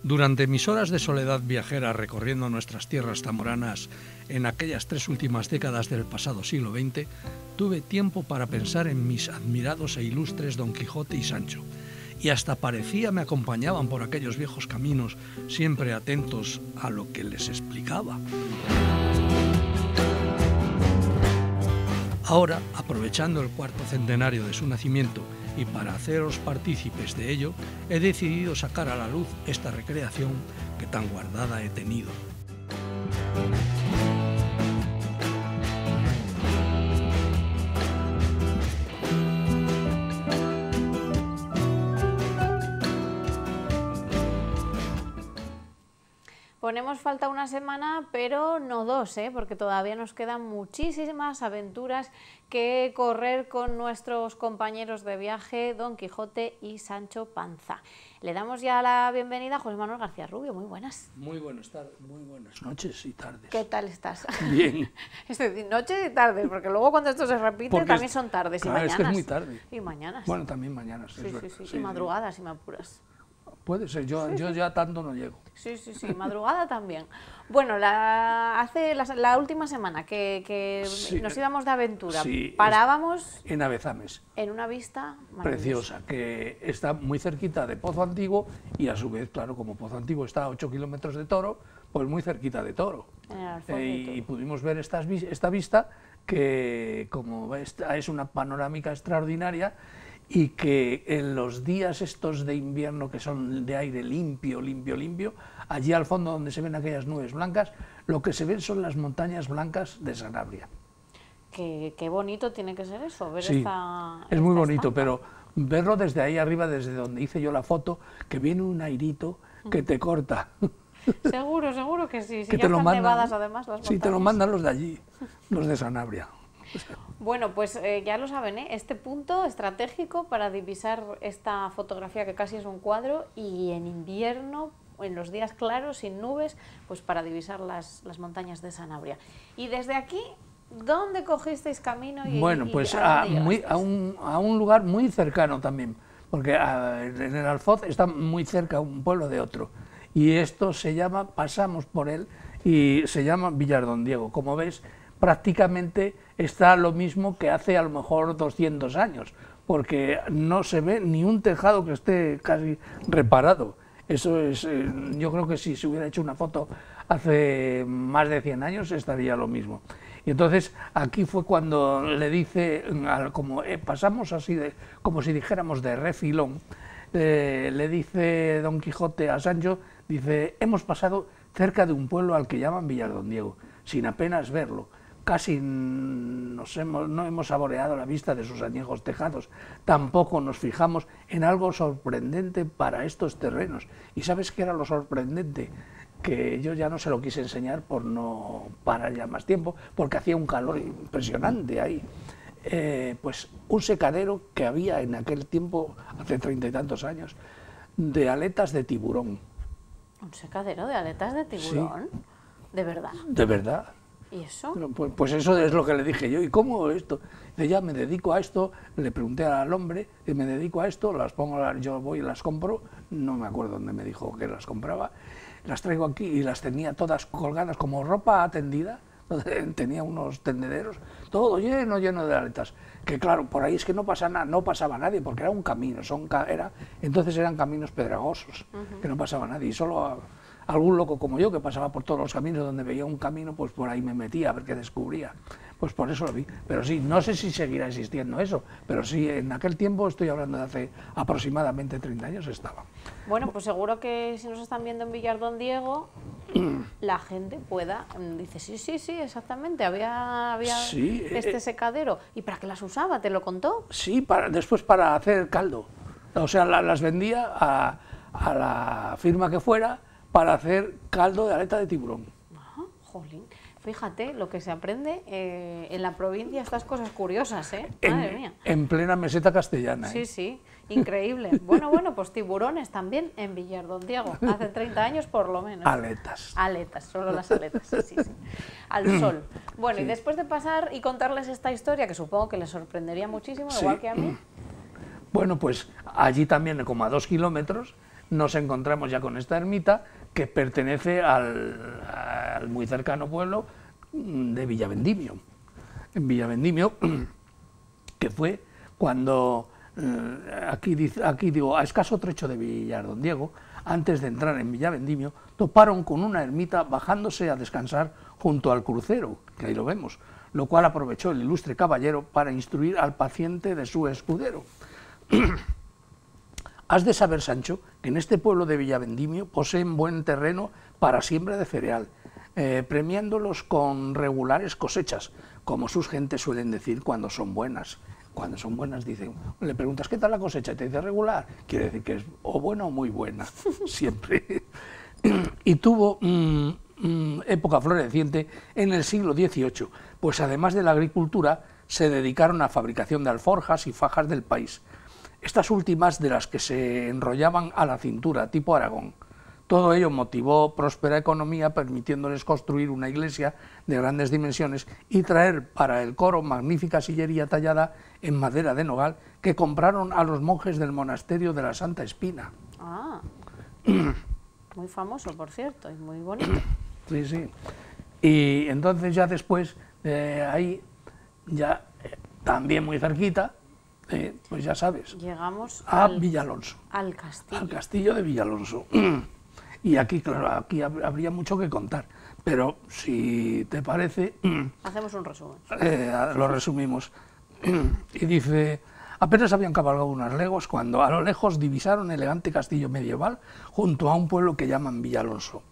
Durante mis horas de soledad viajera recorriendo nuestras tierras zamoranas en aquellas 3 últimas décadas del pasado siglo XX, tuve tiempo para pensar en mis admirados e ilustres Don Quijote y Sancho, y hasta parecía me acompañaban por aquellos viejos caminos, siempre atentos a lo que les explicaba. Ahora, aprovechando el 4º centenario de su nacimiento y para haceros partícipes de ello, he decidido sacar a la luz esta recreación que tan guardada he tenido. Ponemos falta una semana, pero no 2, porque todavía nos quedan muchísimas aventuras que correr con nuestros compañeros de viaje, Don Quijote y Sancho Panza. Le damos ya la bienvenida a José Manuel García Rubio. Muy buenas. Muy buenas noches y tardes. ¿Qué tal estás? Bien. Es decir, noches y tardes, porque luego cuando esto se repite también son tardes y mañanas. Es que es muy tarde. Y mañanas. Bueno, también mañanas. Sí. Y madrugadas, si me apuras. Puede ser, yo ya tanto no llego. Sí, madrugada también. Bueno, hace la última semana que nos íbamos de aventura, parábamos en Avezames, en una vista preciosa, que está muy cerquita de Pozo Antiguo y a su vez, claro, como Pozo Antiguo está a 8 kilómetros de Toro, pues muy cerquita de Toro. Y pudimos ver esta vista que, como ves, es una panorámica extraordinaria, y que en los días estos de invierno que son de aire limpio, allí al fondo donde se ven aquellas nubes blancas, lo que se ven son las montañas blancas de Sanabria. Qué bonito tiene que ser eso, ver es muy bonito, pero verlo desde ahí arriba, desde donde hice yo la foto, que viene un airito que te corta. Seguro que sí, que ya están nevadas además las montañas. Sí, te lo mandan los de allí, los de Sanabria. Bueno, pues ya lo saben, este punto estratégico para divisar esta fotografía que casi es un cuadro, y en invierno, en los días claros, sin nubes, pues para divisar las montañes de Sanabria. Y desde aquí, ¿dónde cogisteis camino? Bueno, pues a un lugar muy cercano también, porque en el Alfoz está muy cerca un pueblo de otro, y esto se llama, pasamos por él, y se llama Villar Don Diego. Como ves, prácticamente está lo mismo que hace a lo mejor 200 años, porque no se ve ni un tejado que esté casi reparado. Eso es, yo creo que si se hubiera hecho una foto hace más de 100 años estaría lo mismo. Y entonces aquí fue cuando le dice, como pasamos así, como si dijéramos de refilón, le dice Don Quijote a Sancho, dice, hemos pasado cerca de un pueblo al que llaman Villar Don Diego, sin apenas verlo. Casi no hemos saboreado la vista de sus añejos tejados, tampoco nos fijamos en algo sorprendente para estos terrenos. ¿Y sabes qué era lo sorprendente? Que yo ya no se lo quise enseñar por no parar ya más tiempo, porque hacía un calor impresionante ahí. Pues un secadero que había en aquel tiempo, hace 30 y tantos años, de aletas de tiburón. ¿Un secadero de aletas de tiburón? Sí. ¿De verdad? De verdad. ¿Y eso? Pues eso es lo que le dije yo. ¿Y cómo esto? Dice, ya me dedico a esto, le pregunté al hombre, y me dedico a esto, las pongo, yo voy y las compro, no me acuerdo dónde me dijo que las compraba, las traigo aquí y las tenía todas colgadas como ropa tendida, tenía unos tendederos, todo lleno de aletas, que claro, por ahí es que no pasaba nadie, porque era un camino, entonces eran caminos pedregosos, que no pasaba nadie, y solo algún loco como yo que pasaba por todos los caminos, donde veía un camino, pues por ahí me metía a ver qué descubría. Pues por eso lo vi. Pero sí, no sé si seguirá existiendo eso, pero sí, en aquel tiempo, estoy hablando de hace aproximadamente 30 años, estaba. Bueno, pues seguro que si nos están viendo en Villar Don Diego, la gente dice, sí, exactamente, había sí, este secadero. ¿Y para qué las usaba? ¿Te lo contó? Sí, después para hacer caldo. O sea, las vendía a la firma que fuera, para hacer caldo de aleta de tiburón. Jolín, fíjate lo que se aprende en la provincia, estas cosas curiosas, madre mía. En plena meseta castellana. Sí, increíble. Bueno, pues tiburones también en Villar Don Diego, hace 30 años por lo menos. Aletas. Aletas, solo las aletas, sí. Al sol. Bueno, sí. Y después de pasar y contarles esta historia, que supongo que les sorprendería muchísimo, igual que a mí. Bueno, pues allí también, como a 2 kilómetros, nos encontramos ya con esta ermita que pertenece al muy cercano pueblo de Villavendimio. En Villavendimio, que fue cuando, aquí digo, a escaso trecho de Villardondiego, antes de entrar en Villavendimio, toparon con una ermita bajándose a descansar junto al crucero, que ahí lo vemos, lo cual aprovechó el ilustre caballero para instruir al paciente de su escudero. Has de saber, Sancho, que en este pueblo de Villavendimio poseen buen terreno para siembra de cereal, premiándolos con regulares cosechas, como sus gentes suelen decir cuando son buenas. Cuando son buenas dicen, le preguntas ¿qué tal la cosecha? Y te dice regular, quiere decir que es o buena o muy buena, siempre. Y tuvo época floreciente en el siglo XVIII, pues además de la agricultura se dedicaron a fabricación de alforjas y fajas del país, estas últimas de las que se enrollaban a la cintura, tipo Aragón. Todo ello motivó próspera economía, permitiéndoles construir una iglesia de grandes dimensiones y traer para el coro magnífica sillería tallada en madera de nogal que compraron a los monjes del monasterio de la Santa Espina. Ah, muy famoso, por cierto, y muy bonito. Sí, sí. Y entonces ya después, ahí, ya también muy cerquita, pues ya sabes, llegamos a Villalonso. Al castillo. Al castillo de Villalonso. Y aquí, claro, aquí habría mucho que contar, pero si te parece... Hacemos un resumen. Lo resumimos. Y dice, apenas habían cabalgado unas leguas cuando a lo lejos divisaron el elegante castillo medieval junto a un pueblo que llaman Villalonso.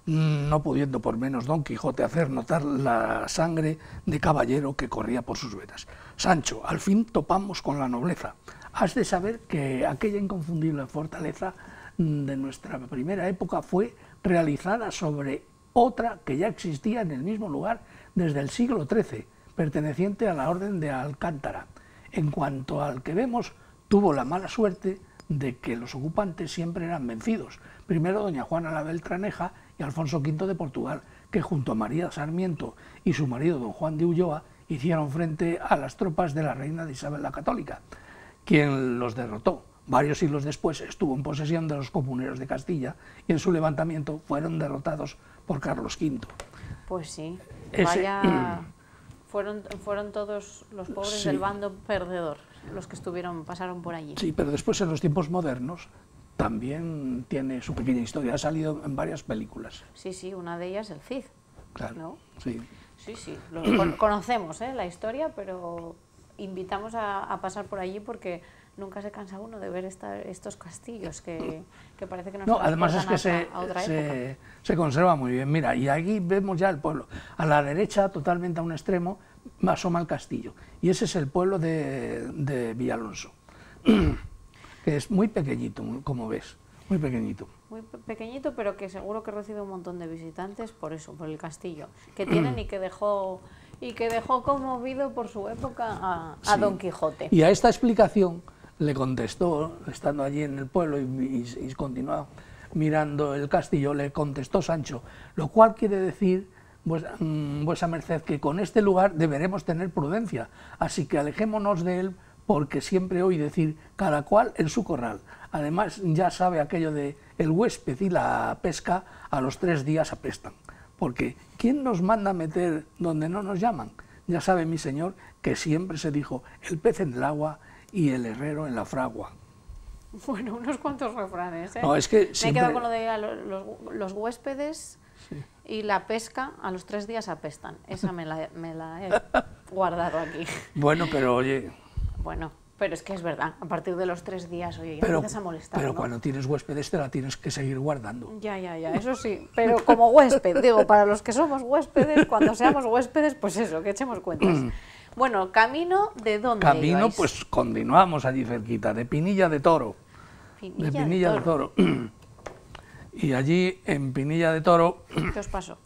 No pudiendo por menos Don Quijote hacer notar la sangre de caballero que corría por sus venas. Sancho, al fin topamos con la nobleza. Has de saber que aquella inconfundible fortaleza de nuestra primera época fue realizada sobre otra que ya existía en el mismo lugar desde el siglo XIII, perteneciente a la Orden de Alcántara. En cuanto al que vemos, tuvo la mala suerte de que los ocupantes siempre eran vencidos, primero doña Juana la Beltraneja y Alfonso V de Portugal, que junto a María Sarmiento y su marido don Juan de Ulloa hicieron frente a las tropas de la reina de Isabel la Católica, quien los derrotó. Varios siglos después estuvo en posesión de los comuneros de Castilla y en su levantamiento fueron derrotados por Carlos V. Pues sí, vaya, fueron todos los pobres del bando perdedor los que pasaron por allí. Sí, pero después en los tiempos modernos también tiene su pequeña historia, ha salido en varias películas. Sí, sí, una de ellas el Cid. Claro, ¿no? sí. Sí, sí, conocemos la historia, pero invitamos a pasar por allí porque nunca se cansa uno de ver estos castillos que parece que nos además es que a otra época. Se conserva muy bien. Mira, y aquí vemos ya el pueblo. A la derecha, totalmente a un extremo, asoma el castillo. Y ese es el pueblo de Villalonso, que es muy pequeñito, como ves, muy pequeñito. Muy pequeñito, pero que seguro que recibe un montón de visitantes por eso, por el castillo que tienen y que dejó conmovido por su época a Don Quijote. Y a esta explicación le contestó, estando allí en el pueblo y continuaba mirando el castillo, le contestó Sancho, lo cual quiere decir, vuesa merced, que con este lugar deberemos tener prudencia, así que alejémonos de él, porque siempre oí decir cada cual en su corral. Además ya sabe aquello de el huésped y la pesca a los 3 días apestan, porque ¿quién nos manda meter donde no nos llaman? Ya sabe mi señor que siempre se dijo el pez en el agua y el herrero en la fragua. Bueno, unos cuantos refranes, ¿eh? No, es que siempre... Me he quedado con lo de los huéspedes y la pesca a los 3 días apestan. Esa me la he guardado aquí. Bueno, pero oye... Bueno, pero es que es verdad, a partir de los 3 días, oye, ya empiezas a molestar, pero ¿no? Cuando tienes huéspedes te la tienes que seguir guardando. Ya, eso sí, pero como huésped, digo, para los que somos huéspedes, cuando seamos huéspedes, pues eso, que echemos cuentas. Bueno, ¿camino de dónde ibais? Pues continuamos allí cerquita, de Pinilla de Toro. Pinilla de Toro. Y allí, en Pinilla de Toro... ¿Qué os pasó?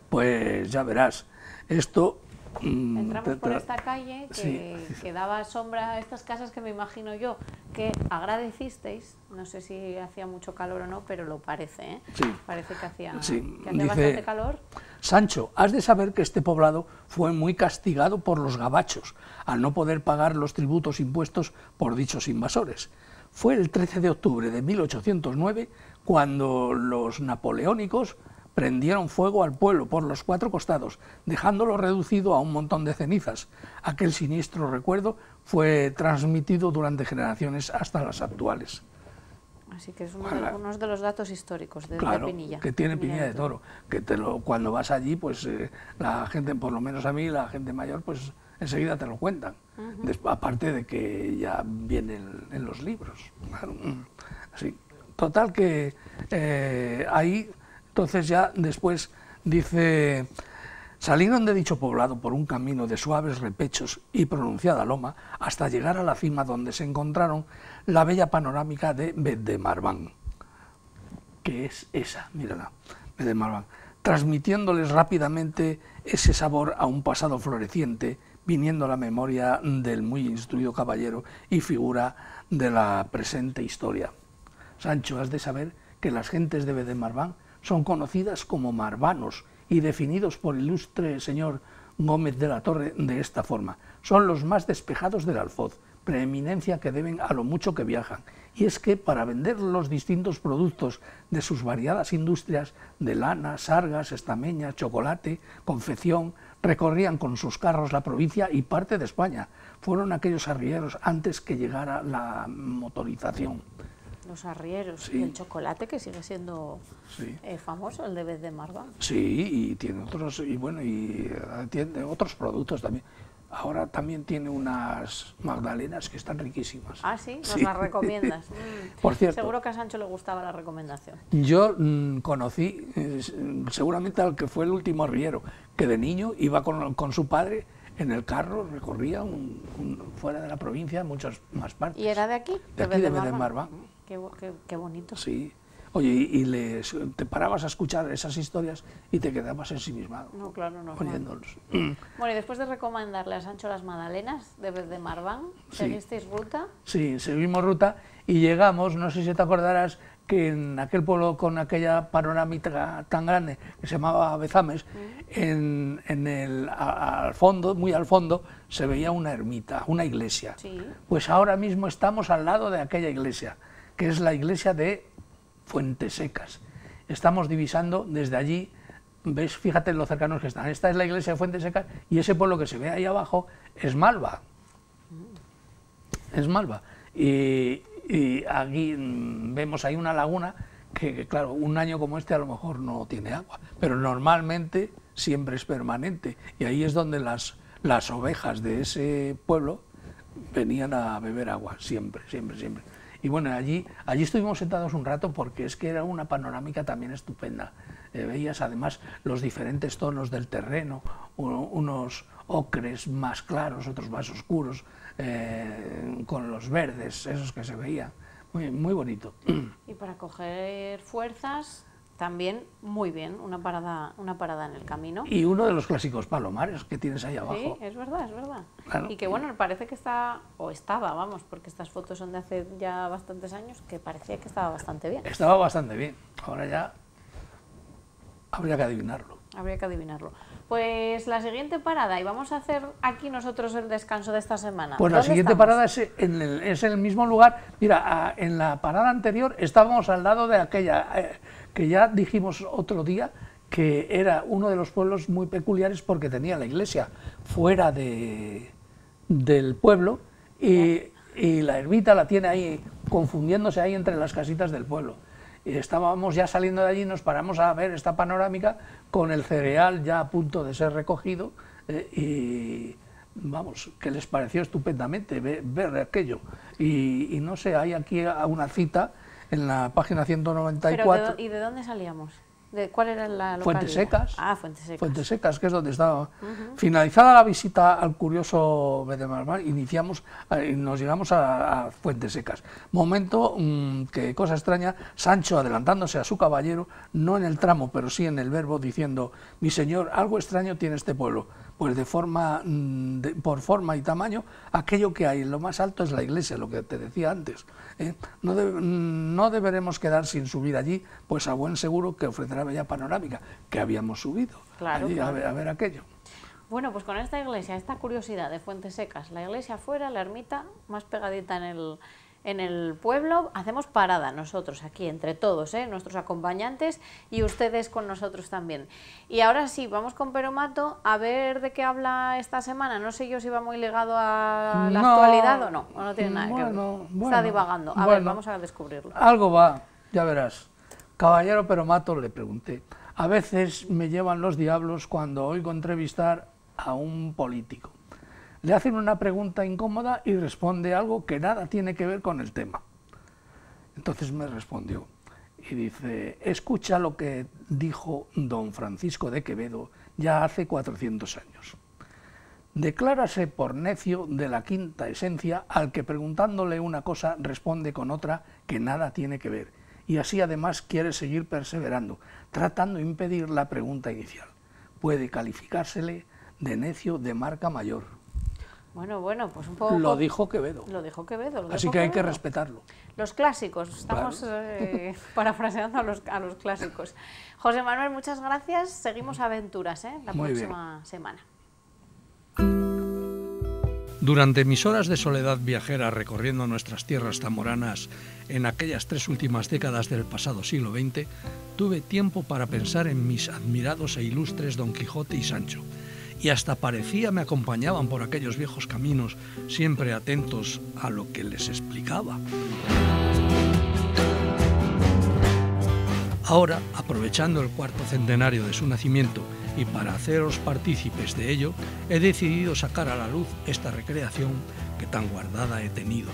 Pues ya verás, esto... Entramos por esta calle que daba sombra a estas casas que me imagino yo que agradecisteis, no sé si hacía mucho calor o no, pero lo parece, ¿eh? Sí. Parece que hacía Dice, bastante calor. Sancho, has de saber que este poblado fue muy castigado por los gabachos, al no poder pagar los tributos impuestos por dichos invasores. fue el 13 de octubre de 1809 cuando los napoleónicos prendieron fuego al pueblo por los 4 costados, dejándolo reducido a un montón de cenizas. Aquel siniestro recuerdo fue transmitido durante generaciones hasta las actuales. Así que es uno de los datos históricos de Pinilla. Que tiene Pinilla de Toro, que cuando vas allí, pues la gente, por lo menos a mí, la gente mayor, pues enseguida te lo cuentan. Aparte de que ya viene en los libros. Claro. Así. Total que ahí, entonces ya después dice... Salieron de dicho poblado por un camino de suaves repechos y pronunciada loma hasta llegar a la cima donde se encontraron la bella panorámica de Bedmarván, que es esa, mírala, Bedmarván, transmitiéndoles rápidamente ese sabor a un pasado floreciente, viniendo a la memoria del muy instruido caballero y figura de la presente historia. Sancho, has de saber que las gentes de Bedmarván son conocidas como marvanos, y definidos por el ilustre señor Gómez de la Torre de esta forma: son los más despejados del Alfoz, preeminencia que deben a lo mucho que viajan, y es que para vender los distintos productos de sus variadas industrias de lana, sargas, estameñas, chocolate, confección, recorrían con sus carros la provincia y parte de España. Fueron aquellos arrieros antes que llegara la motorización. Los arrieros, sí. Y el chocolate, que sigue siendo famoso, el de Bedmarván. Sí, y tiene otros, y bueno, y tiene otros productos también. Ahora también tiene unas magdalenas que están riquísimas. Ah, ¿sí? ¿Nos las recomiendas? Por cierto, seguro que a Sancho le gustaba la recomendación. Yo conocí seguramente al que fue el último arriero, que de niño iba con su padre en el carro, recorría fuera de la provincia, muchas más partes. ¿Y era de aquí? De aquí, de Bedmarván. Qué bonito. Sí. Oye, y te parabas a escuchar esas historias y te quedabas ensimismado. No, claro, no. Oyéndolos. Bueno, y después de recomendarle a Sancho las magdalenas de Bedmarván, ¿seguisteis ruta? Sí, seguimos ruta y llegamos, no sé si te acordarás, que en aquel pueblo con aquella panorámica tan grande que se llamaba Bezames, al fondo, muy al fondo, se veía una ermita, una iglesia. Sí. Pues ahora mismo estamos al lado de aquella iglesia, que es la iglesia de Fuentesecas. Estamos divisando desde allí, ves, fíjate lo cercanos que están. Esta es la iglesia de Fuentesecas y ese pueblo que se ve ahí abajo es Malva. Es Malva. Y aquí vemos ahí una laguna que, claro, un año como este a lo mejor no tiene agua, pero normalmente siempre es permanente. Y ahí es donde las ovejas de ese pueblo venían a beber agua, siempre, siempre, siempre. Y bueno, allí estuvimos sentados un rato porque es que era una panorámica también estupenda. Veías además los diferentes tonos del terreno, unos ocres más claros, otros más oscuros, con los verdes, esos que se veían. Muy, muy bonito. Y para coger fuerzas, también muy bien, una parada en el camino. Y uno de los clásicos palomares que tienes ahí abajo. Sí, es verdad, es verdad. Claro. Y que bueno, parece que está, o estaba, vamos, porque estas fotos son de hace ya bastantes años, que parecía que estaba bastante bien. Estaba bastante bien, ahora ya habría que adivinarlo. Habría que adivinarlo. Pues la siguiente parada, y vamos a hacer aquí nosotros el descanso de esta semana. Pues la siguiente parada es en el mismo lugar. Mira, en la parada anterior estábamos al lado de aquella, que ya dijimos otro día, que era uno de los pueblos muy peculiares porque tenía la iglesia fuera del pueblo y la ermita la tiene ahí, confundiéndose ahí entre las casitas del pueblo. Y estábamos ya saliendo de allí, nos paramos a ver esta panorámica con el cereal ya a punto de ser recogido y vamos, que les pareció estupendamente ver aquello. Y no sé, hay aquí una cita en la página 194. Pero ¿y de dónde salíamos? ¿Cuál era la localidad? Fuentesecas. Ah, Fuentesecas. Fuentesecas, que es donde estaba. Finalizada la visita al curioso Bedmarván, nos llegamos a Fuentesecas. Momento que, cosa extraña, Sancho, adelantándose a su caballero, no en el tramo, pero sí en el verbo, diciendo: mi señor, algo extraño tiene este pueblo, pues por forma y tamaño, aquello que hay en lo más alto es la iglesia, lo que te decía antes. No deberemos quedar sin subir allí, pues a buen seguro que ofrecerá bella panorámica, que habíamos subido claro, allí claro. A ver aquello. Bueno, pues con esta iglesia, esta curiosidad de Fuentesecas, la iglesia afuera, la ermita más pegadita en el pueblo, hacemos parada nosotros aquí, entre todos, nuestros acompañantes y ustedes con nosotros también. Y ahora sí, vamos con Peromato a ver de qué habla esta semana. No sé yo si va muy ligado a la actualidad o no tiene nada que ver. Está divagando. A ver, vamos a descubrirlo. Algo va, ya verás. Caballero Peromato, le pregunté, a veces me llevan los diablos cuando oigo entrevistar a un político. Le hacen una pregunta incómoda y responde algo que nada tiene que ver con el tema. Entonces me respondió y dice, escucha lo que dijo don Francisco de Quevedo ya hace 400 años. Declárase por necio de la quinta esencia al que preguntándole una cosa responde con otra que nada tiene que ver, y así además quiere seguir perseverando, tratando de impedir la pregunta inicial. Puede calificársele de necio de marca mayor. Bueno, pues un poco... Lo dijo Quevedo. Así que hay que respetarlo. Los clásicos, estamos parafraseando a los clásicos. José Manuel, muchas gracias. Seguimos aventuras la próxima semana. Durante mis horas de soledad viajera recorriendo nuestras tierras zamoranas en aquellas 3 últimas décadas del pasado siglo XX, tuve tiempo para pensar en mis admirados e ilustres Don Quijote y Sancho, y hasta parecía me acompañaban por aquellos viejos caminos, siempre atentos a lo que les explicaba. Ahora, aprovechando el 4º centenario de su nacimiento y para haceros partícipes de ello, he decidido sacar a la luz esta recreación que tan guardada he tenido.